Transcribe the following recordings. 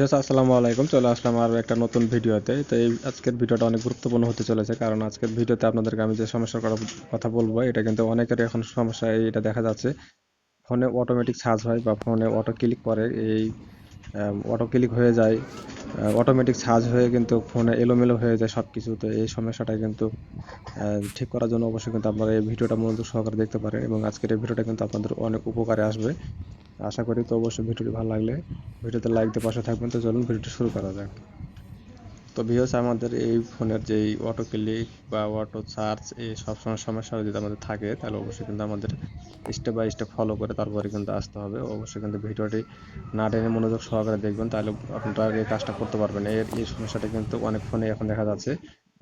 আসসালামু আলাইকুম। চলে আসলাম আরও একটা নতুন ভিডিওতে। তো এই আজকের ভিডিওটা অনেক গুরুত্বপূর্ণ হতে চলেছে, কারণ আজকের ভিডিওতে আপনাদেরকে আমি যে সমস্যার কথা বলবো, এটা কিন্তু অনেকেরই এখন সমস্যা। এটা দেখা যাচ্ছে ফোনে অটোমেটিক চার্জ হয় বা ফোনে অটো ক্লিক করে, এই অটো ক্লিক হয়ে যায়, অটোমেটিক চার্জ হয়ে কিন্তু ফোনে এলোমেলো হয়ে যায় সব কিছু। তো এই সমস্যাটা কিন্তু ঠিক করার জন্য অবশ্যই কিন্তু আপনারা এই ভিডিওটা মনোযোগ সহকারে দেখতে পারেন, এবং আজকের এই ভিডিওটা কিন্তু আপনাদের অনেক উপকারে আসবে আশা করি। তো অবশ্যই ভিডিওটি ভালো লাগলে ভিডিওতে লাইক দিয়ে পাশে থাকবেন। তো চলুন ভিডিওটি শুরু করা যাক। তো ভিউয়ার্স, আমাদের এই ফোনের যেই অটো ক্লিক বা অটো সার্চ এই সবসময় সমস্যা যদি আমাদের থাকে, তাহলে অবশ্যই কিন্তু আমাদের স্টেপ বাই স্টেপ ফলো করে তারপরে কিন্তু আসতে হবে। অবশ্যই কিন্তু ভিডিওটি না টেনে মনোযোগ সহকারে দেখবেন, তাহলে আপনারা এই কাজটা করতে পারবেন। এই সমস্যাটা কিন্তু অনেক ফোনে এখন দেখা যাচ্ছে,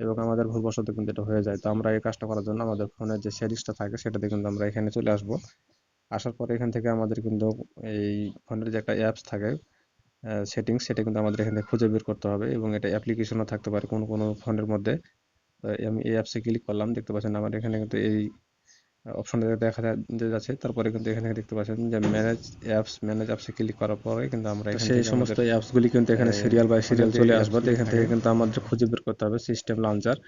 এবং আমাদের ভুলবশত কিন্তু এটা হয়ে যায়। তো আমরা এই কাজটা করার জন্য আমাদের ফোনের যে সেটিংসটা থাকে সেটাতে কিন্তু আমরা এখানে চলে আসবো। আসার পরে এখান থেকে আমাদের কিন্তু এই ফোনের যে একটা অ্যাপস থাকে সেটিংস, সেটা কিন্তু আমাদের এখান থেকে খুঁজে বের করতে হবে, এবং এটা অ্যাপ্লিকেশনও থাকতে পারে কোনো কোনো ফোনের মধ্যে। তো আমি এই অ্যাপসে ক্লিক করলাম, দেখতে পাচ্ছেন আমার এখানে কিন্তু এই অপশনটা যাচ্ছে। তারপরে কিন্তু এখানে দেখতে পাচ্ছেন যে ম্যানেজ অ্যাপসে ক্লিক করার পরে কিন্তু আমরা এখান সেই থেকে সমস্ত আমাদের অ্যাপসগুলি কিন্তু এখানে সিরিয়াল বাই ফোনের সিরিয়াল যে চলে আসবে। তো অ্যাপসগুলি এখান থাকে থেকে কিন্তু আমাদের খুঁজে বের করতে হবে সিস্টেম লঞ্চার।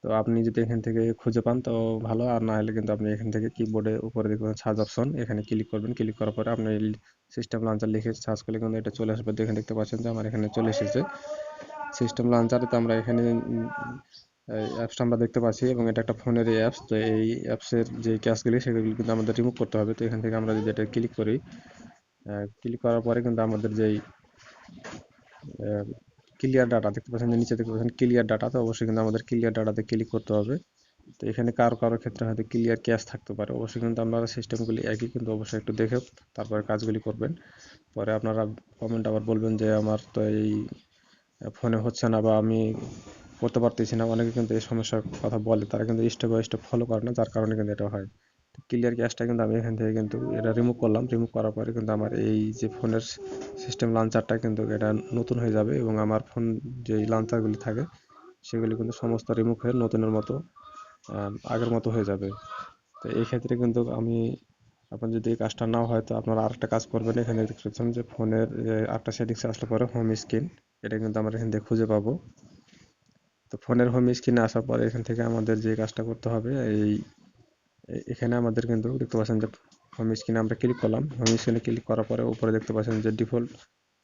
তো আপনি যদি এখান থেকে খুঁজে পান তো ভালো, আর না হলে কিন্তু আপনি এখান থেকে কিবোর্ডে উপরে দেখবেন সার্চ অপশন, এখানে ক্লিক করবেন। ক্লিক করার পরে আপনি সিস্টেম লঞ্চার লিখে সার্চ করলে কিন্তু এটা চলে আসবে। দেখেন, দেখতে পাচ্ছেন যে আমার এখানে চলে এসেছে সিস্টেম লঞ্চারে। তো আমরা এখানে অ্যাপসটা আমরা দেখতে পাচ্ছি, এবং এটা একটা ফোনের অ্যাপস। তো এই অ্যাপসের যে ক্যাশগুলি সেগুলি কিন্তু আমাদের রিমুভ করতে হবে। তো এখান থেকে আমরা যদি এটা ক্লিক করি, ক্লিক করার পরে কিন্তু আমাদের যেই ক্লিয়ার ডাটা দেখতে পাচ্ছেন, যে নিচে দেখতে পাচ্ছেন ক্লিয়ার ডাটা, তো অবশ্যই কিন্তু আমাদের ক্লিয়ার ডাটাতে ক্লিক করতে হবে। তো এখানে কারো কারো ক্ষেত্রে হয়তো ক্লিয়ার ক্যাশ থাকতে পারে। অবশ্যই কিন্তু আপনারা সিস্টেমগুলি একই, কিন্তু অবশ্যই একটু দেখে তারপরে কাজগুলি করবেন। পরে আপনারা কমেন্ট আবার বলবেন যে আমার তো এই ফোনে হচ্ছে না, বা আমি করতে পারতেছি না। অনেকে কিন্তু এই সমস্যার কথা বলে, তারা কিন্তু স্টেপ বাই স্টেপ ফলো করে না, যার কারণে কিন্তু এটা হয়। ক্লিয়ার ক্যাশটা কিন্তু আমি এখান থেকে কিন্তু এটা রিমুভ করলাম। রিমুভ করার পরে কিন্তু আমার এই যে ফোনের সিস্টেম লঞ্চারটা কিন্তু এটা নতুন হয়ে যাবে, এবং আমার ফোন যেই লঞ্চারগুলি থাকে সেগুলি কিন্তু সমস্ত রিমুভ হয়ে নতুনের মতো আগের মতো হয়ে যাবে। তো এই ক্ষেত্রে কিন্তু আপনার যদি এই কাজটা নাও হয়, তো আপনারা আরেকটা কাজ করবেন। এখানে দেখতে পাচ্ছেন যে ফোনের আরেকটা সেটিংসে আসলে পরে হোম স্ক্রিন, এটা কিন্তু আমরা এখান থেকে খুঁজে পাবো। তো ফোনের হোম স্ক্রিনে আসার পরে এখান থেকে আমাদের যে কাজটা করতে হবে, এখানে আমাদের কিন্তু দেখতে পাচ্ছেন যে হোম স্ক্রিনে আমরা ক্লিক করলাম। হোম স্ক্রিনে ক্লিক করার পরে উপরে দেখতে পাচ্ছেন যে ডিফল্ট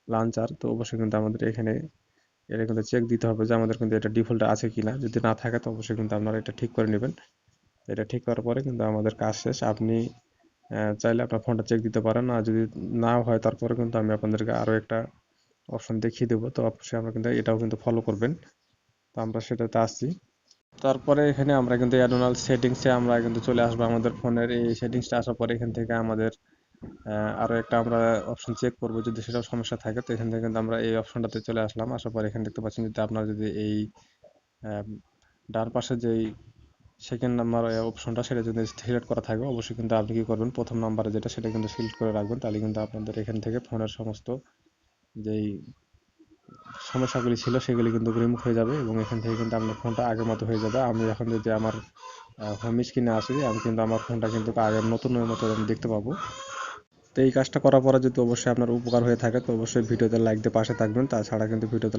লঞ্চার। তো অবশ্যই কিন্তু আমাদের এখানে এটা কিন্তু চেক দিতে হবে যে আমাদের কিন্তু এটা ডিফল্ট আছে কিনা। যদি না থাকে তো অবশ্যই কিন্তু আপনারা এটা ঠিক করে নেবেন। এটা ঠিক করার পরে কিন্তু আমাদের কাজ শেষ। আপনি চাইলে আপনার ফোনটা চেক দিতে পারেন, আর যদি নাও হয় তারপরে কিন্তু আমি আপনাদেরকে আরও একটা অপশন দেখিয়ে দেবো। তো অবশ্যই আমরা কিন্তু এটাও কিন্তু ফলো করবেন। তো আমরা সেটাতে আসছি। তারপরে এখানে আমরা কিন্তু অ্যাডোনাল সেটিংসে আমরা কিন্তু চলে আসবো। আমাদের ফোনের এই সেটিংসটা আসার পরে এখান থেকে আমাদের আরও একটা আমরা অপশন চেক করব, যদি সেটাও সমস্যা থাকে। তো এখান থেকে কিন্তু আমরা এই অপশনটাতে চলে আসলাম। আসার পরে এখানে দেখতে পাচ্ছেন যদি আপনার যদি এই আহ, ডান পাশে যেই সেকেন্ড নাম্বার অপশনটা সেটা যদি সিলেক্ট করা থাকে, অবশ্যই কিন্তু আপনি কি করবেন, প্রথম নাম্বারে যেটা সেটা কিন্তু সিলেক্ট করে রাখবেন। তাহলে কিন্তু আপনাদের এখান থেকে ফোনের সমস্ত যেই সমস্যাগুলি ছিল সেগুলি কিন্তু রিমুভ হয়ে যাবে, এবং এখান থেকে কিন্তু আপনার ফোনটা আগের মতো হয়ে যাবে। আমি এখন যদি আমার হোম স্ক্রিনে আসি, আমি কিন্তু আমার ফোনটা কিন্তু আগের নতুনের মতো আমি দেখতে পাবো। তো এই কাজটা করার পরে যদি অবশ্যই আপনার উপকার হয়ে থাকে, তো অবশ্যই ভিডিওতে লাইক দিয়ে পাশে থাকবেন। তাছাড়া কিন্তু ভিডিওতে